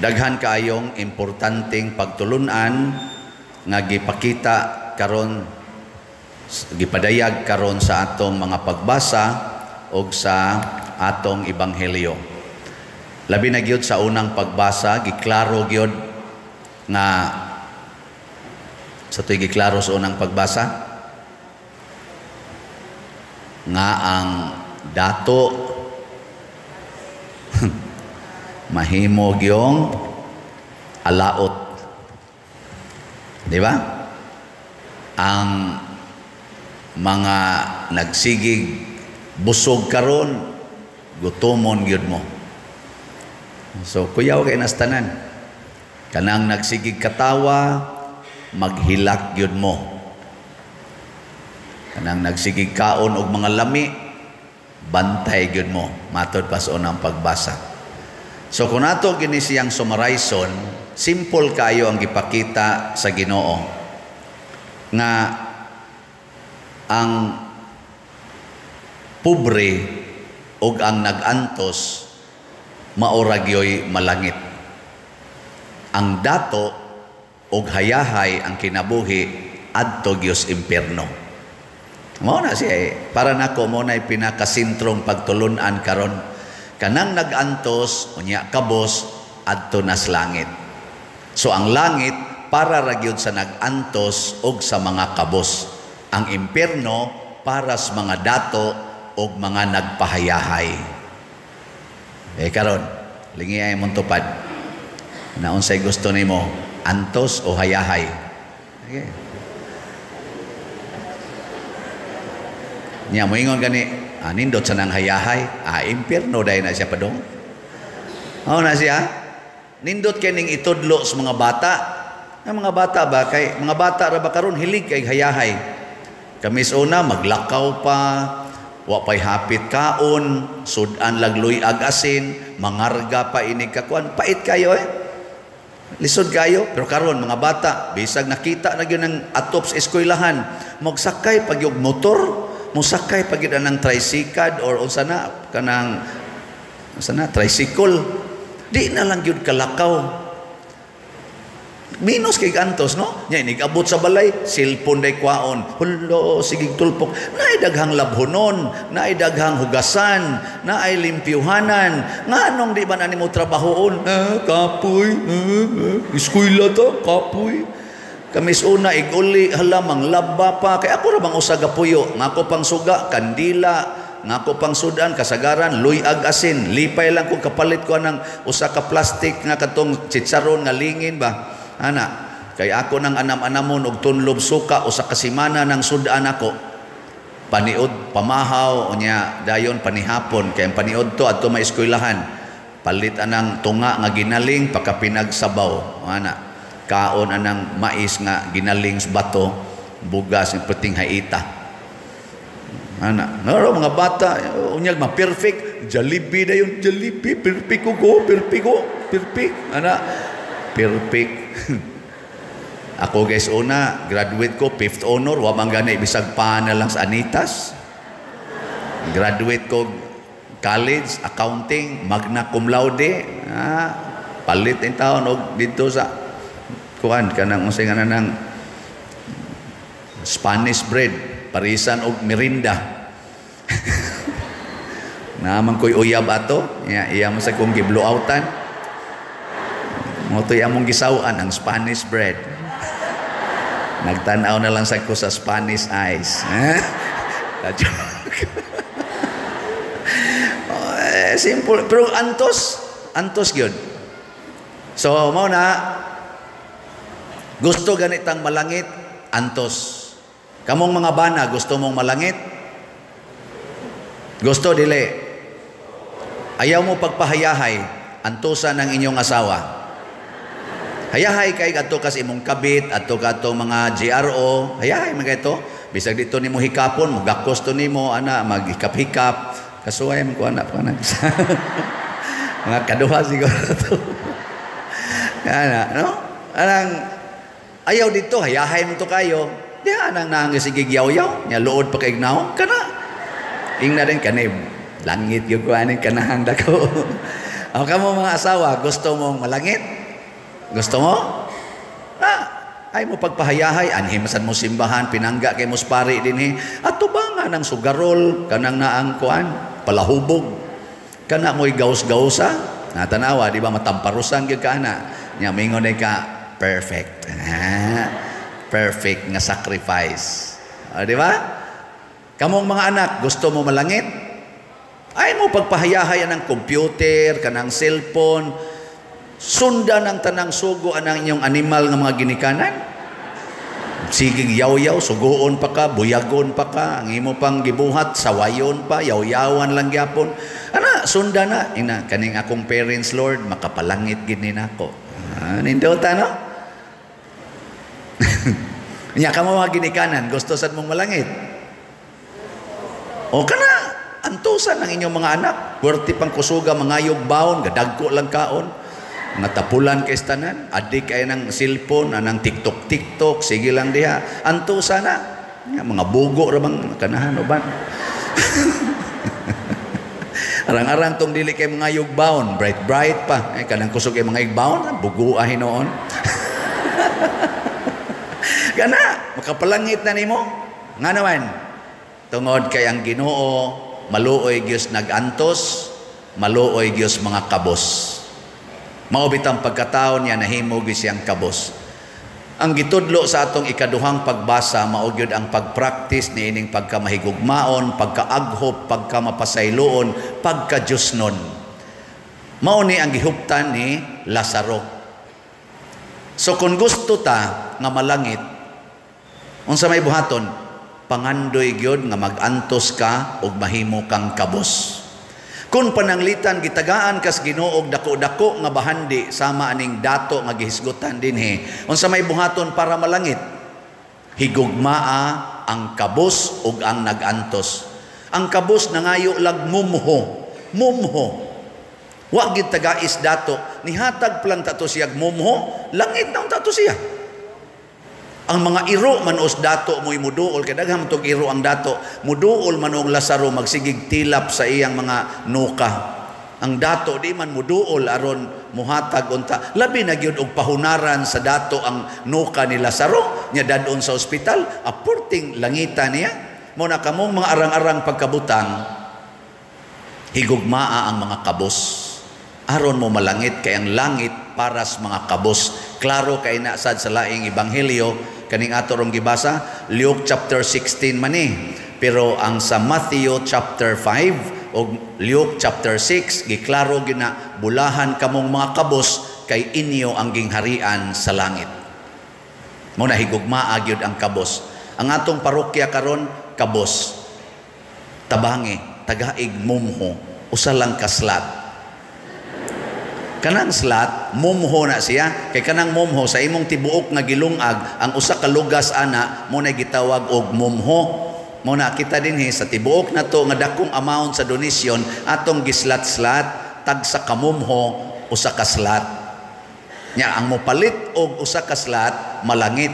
Daghan kaayong importanteng pagtulunan nga gipakita karon, gipadayag karon sa atong mga pagbasa o sa atong ebanghelyo. Labi na gyud sa unang pagbasa, giklaro gyud nga sa tuy giklaro sa unang pagbasa nga ang dato mahimo gyung alaot. Di ba? Ang mga nagsigig busog karon, gutomon gyud mo. So kuyaw kay nastanan. Kanang nagsigig katawa, maghilak gyud mo. Kanang nagsigig kaon og mga lami, bantay gyud mo. Matod pa sa unang pagbasa. So kung nato gini siyang summarizon, simple kayo ang gipakita sa Ginoo nga ang pobre ug ang nagantos maura gyoy malangit. Ang dato ug hayahay ang kinabuhi adto gyud impierno. Mao na siya para nako mo na pinakasentrong pagtulunan karon. Kanang nagantos unya kabos adto nas langit. So ang langit para ra gyud sa nagantos ug sa mga kabos. Ang impierno para sa mga dato ug mga nagpahayahay. Karon lingi ay mong tupad. Na unsay gusto nimo, antos o hayahay? Okay. Nya moingon gani nindot sa nang hayahay, impierno dahil na siya padong. Na siya, nindot kay ning itudlo sa mga bata. Ang mga bata ba, kay mga bata ra ba karon hilig kay hayahay. Kamis una, maglakaw pa, wapay hapit kaon, sudan lagloy ag-asin, mangarga pa inig kakuan, pait kayo lisod kayo. Pero karon mga bata, bisag nakita na yun ng atop sa eskwelahan, magsakay pag yung motor, musakay pag yun ng tricycad or sana kanang tricycle, di na lang yun kalakaw. Minus kay gantos, no? Nya nigabot sa balay, cellphone day kwaon. Hulo, sigig tulpok. Naay daghang labhonon, naay daghang hugasan, naay limpyuhanan. Nganong di ba na nimo trabahoon? Kapoy. Eskwela to, kapoy. Kamis una iguli halamang laba pa kay ako ra bang usa gapuyo ngako pang suga kandila ngako pang sudan kasagaran luy ag asin lipay lang ko kapalit ko nang usa ka plastic nga katong chicharon nga lingin ba ana kay ako nang anam-anamon og tunlob suka usa ka semana nang sudan ako paniod pamahaw unya dayon panihapon kay paniod to adto may eskwelahan palit anang tunga nga ginaling pagkapinagsabaw ana kaon anang mais nga ginaling sa bato bugas ng puting haita ana ngaro mga bata unyag ma perfect Jollibee dayon Jollibee perfect ko perfect ana perfect ako guys una graduate ko 5th honor wa man gani bisag pa na lang sa Anitas graduate ko college accounting magna cum laude palit in taon og dito sa kuan kanang unsay nga nang Spanish bread parisan og merinda naman koy uyab ato iya mo sa kong giblowoutan mo to among gisawan ang Spanish bread nagtan-aw na lang sa ko sa Spanish eyes simple pero antos gyud so mo na gusto ganitang malangit, antos. Kamong mga bana, gusto mong malangit? Gusto, dili. Ayaw mo pagpahayahay, antosan ng inyong asawa. Hayahay kay ato kas imong kabit, ato kato mga GRO, hayahay mga ito. Bisag dito nimo hikapon, magakos to nimo, ana, maghikap-hikap. Kasuway mo ko anak pa na. Mga kaduha siguro to. Ana, no? Anang, ayaw dito, hayahay mo to kayo. Di anang nangasigig yaw-yaw. Nya luod pa kay ignaw. Kana. Ingna rin kanib. Langit yung kuhanin kanahang dako. O kamo mga asawa, gusto mong malangit? Gusto mo? Ay mo pagpahayahay, anhimasan mo simbahan, pinangga kay muspari din at tubangan ng sugarol, kanang naangkuan, palahubog. Kana mo'y gaus-gausa, natanawa, di ba, matamparusan ka na. Nya, mingon ka, perfect. Perfect nga sacrifice. Di ba? Kamong mga anak, gusto mo malangit? Ay mo pagpahayahay ng computer, kanang cellphone, sundan ang tanang sugo anang inyong animal nga mga ginikanan. Sigig yaw-yaw, sugoon pa ka, buyagon pa ka, ang imo pang gibuhat, sawayon pa, yaw-yawan lang gyapon. Sundan na. Ina, kaning akong parents, Lord, makapalangit gini nako. Nindota, no? Nya ka mga ginikanan, gusto sad mong malangit? O kana, antusan ang inyong mga anak, puwerti pang kusuga, mangayog baon, gadagko lang kaon, mga tapulan kay tanan, adik ay ng cellphone, anang TikTok, sige lang diha, antusan na, mga bugo ramang kanahan o ba? Arang-arang tong dili kay mga yugbaon, bright pa. Ay kanang kusog kay mga yugbaon, buguahin noon. Kana, makapalangit na nimo. Nga naman, tungod kay ang Ginoo, maluoy Dios nagantos, maluoy Dios mga kabos. Maubit ang pagkataon niya nahimo Dios siyang kabos. Ang gitudlo sa atong ikaduhang pagbasa, maugyod ang pagpractice ni ining pagkamahigugmaon, pagkaaghop, pagkamapasayloon, pagkadyusnon. Mauni ang gihuptan ni Lazaro. So kung gusto ta nga malangit, unsa may buhaton, pangandoy gyud nga magantos ka ug mahimo kang kabos. Kung pananglitan gitagaan kas Ginoo og dako-dako nga bahandi sama aning dato nga gihisgutan dinhi, unsa may buhaton para malangit? Higugmaa ang kabos ug ang nagantos. Ang kabos nangayo lag mumho. Wa gid tagais dato, nihatag plang tato siya mumho, langit na tato siya. Ang mga iro manos dato mo'y muduol, kaya daghang tog iro ang dato, muduol man og Lazaro magsigig tilap sa iyang mga nuka. Ang dato di man muduol aron muhatag unta. Labi na gyud og pahunaran sa dato ang nuka ni Lazaro, nya dadon sa ospital, apurting langita niya. Mo na kamong mga arang-arang pagkabutang, higugmaa ang mga kabos. Aron mo malangit kay ang langit para sa mga kabos. Klaro kay nasad sa laing ebanghelyo kaning ato rong gibasa, Luke chapter 16 man pero ang sa Matthew chapter 5 o Luke chapter 6 giklaro gina bulahan kamong mga kabos kay inyo ang gingharian sa langit. Mo na higugmaa gyud ang kabos. Ang atong parokya karon kabos. Tabangi, tagaig mumho, usa lang kaslat. Kanang slat, mumho na siya. Kay kanang mumho, sa imong tibuok nga gilungag, ang usa ka lugas ana, muna gitawag og mumho. Muna kita din sa tibuok na to, nga dakong amount sa donation, atong gislat-slat, tag sa kamumho, usa ka slat. Nya, ang mopalit og usa ka slat, malangit.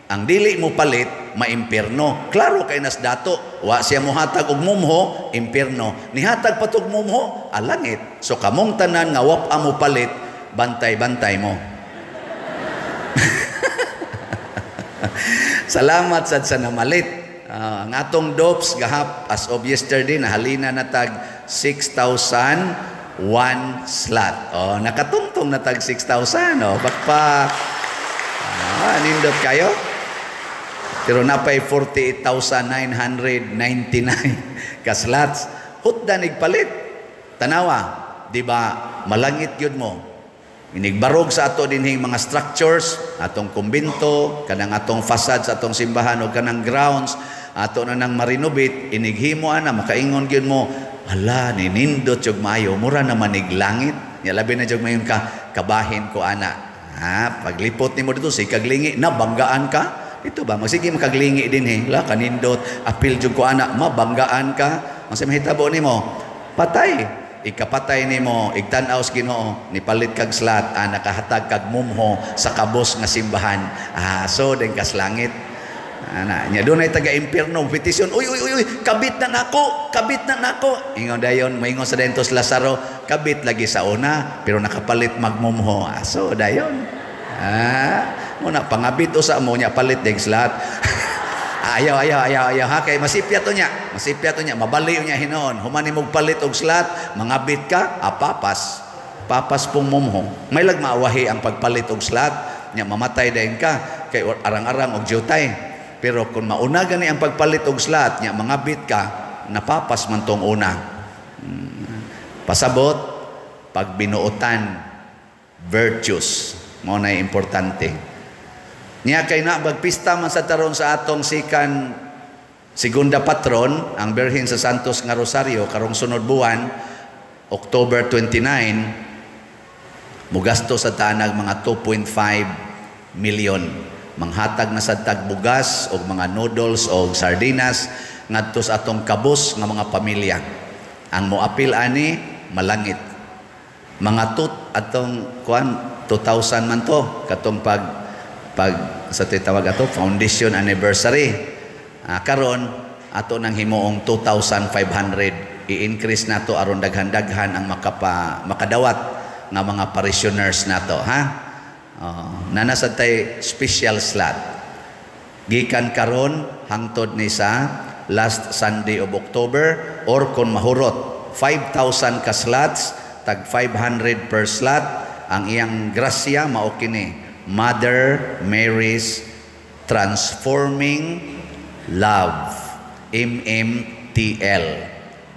Ang dili mo palit, maimpierno. Klaro kay nas dato, wa siya mohatag og mumho, impierno. Nihatag patog mumho, langit. So kamong tanan nga wap mo palit, bantay-bantay mo. Salamat sad sa namalit. Ang atong DOPS gahap as of yesterday nahalina na tag 6,001 slot. Nakatungtong na tag 6,000. Bakpak. Nindot kayo? Pero napay 48,999 ka slots. Hutda nigpalit. Tanawa, di ba? Malangit yun mo. Inigbarog sa ato dinhing mga structures, atong kumbinto, kanang atong facade sa atong simbahan o kanang grounds, ato na nang marinovate, inighimo ana, makaingon yun mo, hala, ninindot yung mayo, mura naman niglangit. Labi na yung mayon ka, kabahin ko ana. Paglipot ni mo dito, sikaglingi, nabanggaan ka. Ito ba, magsige makaglingi din la kanindot, apil jud ko ana, mabanggaan ka. Ang mahitabo nimo, patay. Ikapatay nimo, igtan-aw sa Ginoo, nipalit kag slat, nakahatag kag mumho sa kabos nga simbahan. So den kas langit. Ana nya dunay taga impierno petisyon, uy, kabit na nako. Ingon dayon, moingon sa dentos Lazaro, kabit lagi sa una, pero nakapalit magmumho. Aso dayon. Muna pangabit usa mo nya palit ding slat. Ayaw ha kay masipya to nya, mabaliw nya hinon. Humani mog palit og slat, mangabit ka, papas pong mumho. May lag maawahi ang pagpalit og slat, nya mamatay dayon ka kay arang-arang og jutay. Pero kung mauna gani ang pagpalit og slat nya mangabit ka, napapas man tong una. Pasabot pag binuotan virtues mo na importante. Nya kay na bagpista man sa taron sa atong sikan segunda patron ang Birhen sa Santos nga Rosario karong sunod buwan October 29 mugasto sa tanag mga 2.5 million. Manghatag na sa tagbugas o mga noodles o sardinas ngadto sa atong kabus nga mga pamilya. Ang moapil ani malangit. Mga atong 2,000 man to katong pag sa titawag ato foundation anniversary. Karon ato nang himuong 2,500 i-increase nato aron daghan-daghan ang makadawat nga mga parishioners nato, ha? Nanasad tay special slot gikan karon hangtod ni sa last Sunday of October or kon mahurot 5,000 ka slots tag 500 per slot. Ang iyang grasya mao kini Mother Mary's Transforming Love, MMTL,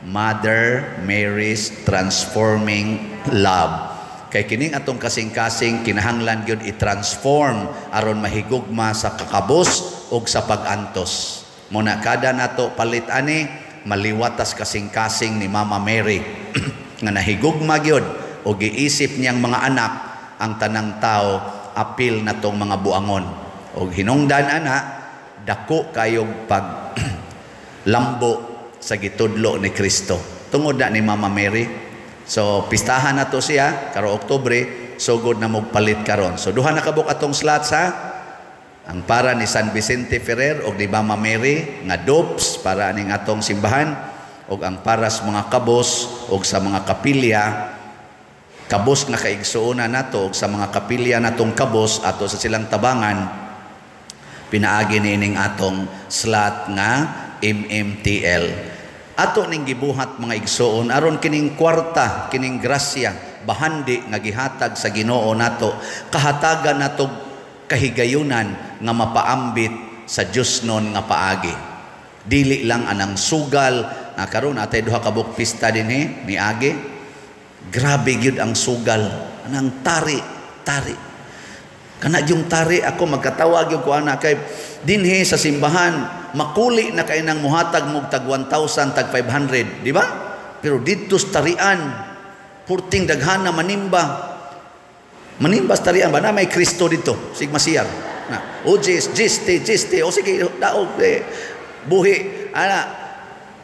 Mother Mary's Transforming Love. Kay kining atong kasing-kasing kinahanglan gyud i-transform aron mahigugma sa kakabos ug sa pag-antos. Muna kada nato palit ani maliwatas kasing-kasing ni Mama Mary nga nahigugma gyud ug giisip niyang mga anak ang tanang tao apil natong mga buangon. Ug hinungdan ana dako kayog pag lambo sa gitudlo ni Kristo tungod na ni Mama Mary. So pistahan na to siya karo Oktubre, sugod na mogpalit karon. So duha na kabuk atong slots, ha. Ang para ni San Vicente Ferrer og ni Mama Mary nga dopes para ning atong simbahan, og ang para sa mga kabos og sa mga kapilya kabos nga kaigsuonan nato og sa mga kapilya natong kabos ato sa silang tabangan pinaagi nining atong slot nga MMTL. Ato ning gibuhat mga igsoon aron kining kwarta, kining grasya, bahandi nga gihatag sa Ginoo nato, kahatagan nato kahigayunan nga mapaambit sa Dios non nga paagi. Dili lang anang sugal karon atay duha ka buk pista dinhi niagi. Grabe gyud ang sugal, anang tari. Kana yung tari ako magkatawag yung ko ana kay dinhi sa simbahan makuli na kay nang muhatag mog tag 1,000 tag 500, di ba? Pero dito sa tarian purting daghan na manimba sa tarian ba na may Kristo dito sigma siyar na o giste o sige daog buhi ana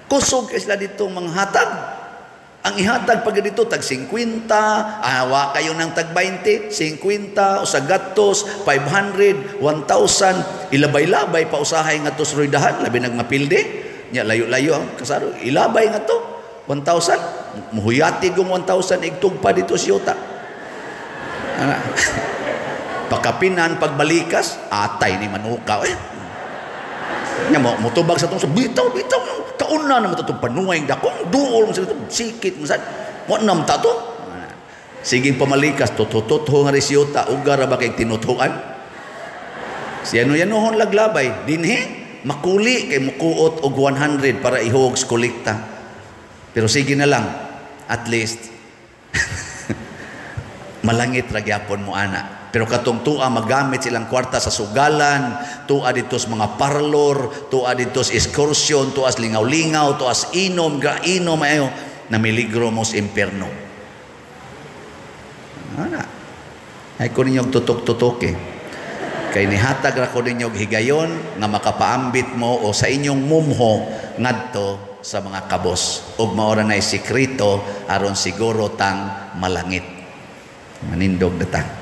kusog sila dito manghatag. Ang ihatag pag dito tag 50, awa kayo ng tag 20, 50 o sa gatos 500, 1,000, ilabay-labay pa usahay nga to sa roydahan, labi nagmapilde nya layo-layo ang kasaro, ilabay nga to 1,000, muhuyati kong 1,000 igtug pa dito siyota. Pakapinan pagbalikas atay ni manukaw nya mo mutubag sa tong bitaw kauna na matutong panuway dakong duol mo sa sikit mo sa mo nam tato sige pamalikas tututho nga resiyota ugar ba kay tinutuan siya no yanuhon laglabay dinhi makuli kay mukuot og 100 para ihog kolekta pero sige na lang at least malangit ra gyapon mo ana. Pero katong tua magamit silang kwarta sa sugalan, tua dito sa mga parlor, tua dito sa excursion, tua sa lingaw-lingaw, tua sa inom ayo na miligro mo sa impierno. Ana. Ay ko ninyong tutok-tutok Kay nihatag ra ko ninyong higayon nga makapaambit mo o sa inyong mumho ngadto sa mga kabos. Ug maora nay sekreto aron siguro tang malangit. Manindog data.